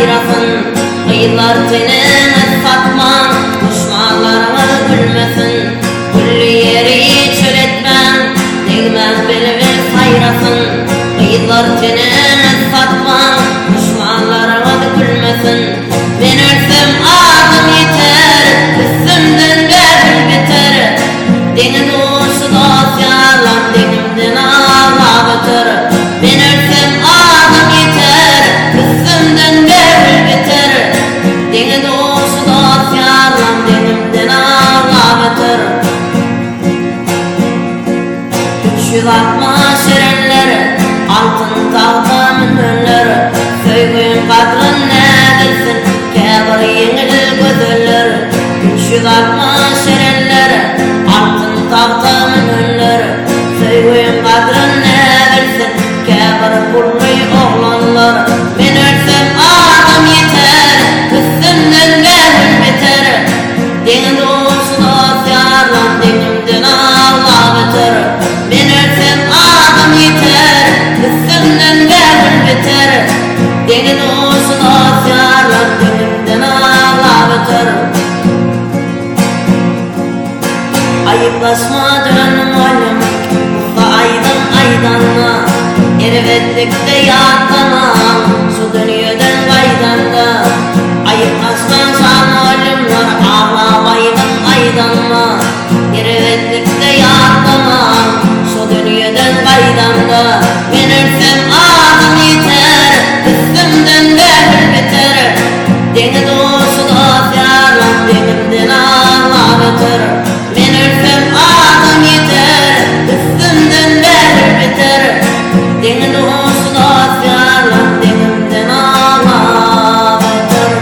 sayrasın, kıyılar tenine satman, düşmanlarımız gülmesin. Kulli yeri çöl etmem, değmez belime sayrasın, kıyılar tenine satman, düşmanlarımız gülmesin. Ben ölsem adım yeter, üstümden bebül biter. Deniz uçu dosyalan, denimden ağla biter. Ben ölsem adım yeter, üstümden bebül biter. Deniz uçu dosyalan, denimden ağla biter. 360 erenleri, altın tağda minörleri, söygün kadrın ne bilsin, kâbar yengil gözölleri. 360 erenleri, altın tağda minörleri, söygün kadrın ne bilsin, kâbar kurluy oğlanları. Ben ölsem adım yeter, üstümden bebül biter. Deniz uçu dosyalan, denimden ağla biter. Ben ölsem adım yeter, üstümden bebül biter. Deniz uçu dosyalan, denimden ağla biter. Ayıplaşma dönüm oylum, Musa aydın aydanla, ervetlikte yattanam, şu dünyadan kaydanla. Ayıplaşma can oylumlar, ağlamaydım aydanla, ervetlikte yattanam, şu dünyadan kaydanla. Ben ölsem adım yeter, üstümden bebül biter. Deniz uçu dosyalan, denimden ağla biter. Ben ölsem adım yeter, üstümden bebül biter. Deniz uçu dosyalan, denimden ağla biter.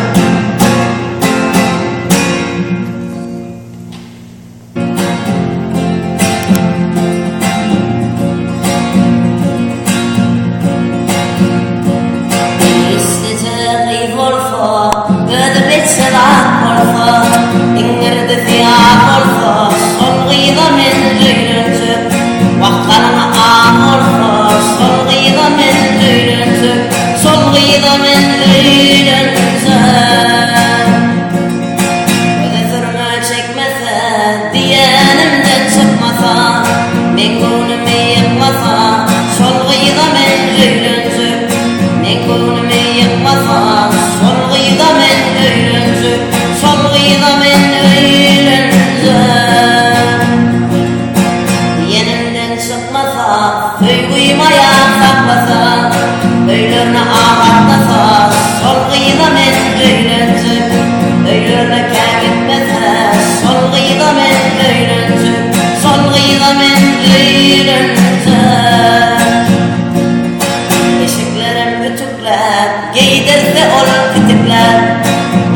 Giydirse ol kütükler,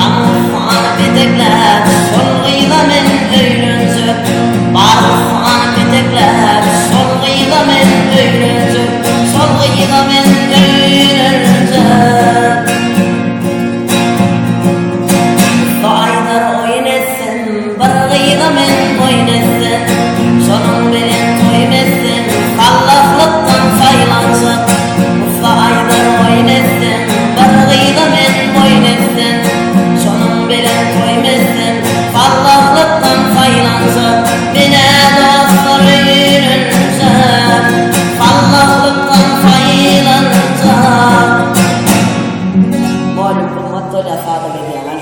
amursan petekler, sol gıyla men öylüncük. Bağırsan petekler, sol gıyla men öylüncük, sol gıyla men öylüncük. Dağlar oynasın, bir gıyla men oynasın, sonun bilen toymasın, sallaklıktan saylansın. Dağlar oynasın, bargıyla men oynasın, sonun bilen toymasın, fallahlıktan faylansın. Bine dostlar öyrünsün, fallahlıktan faylansın. Boylum kurmatlı lafada bir yana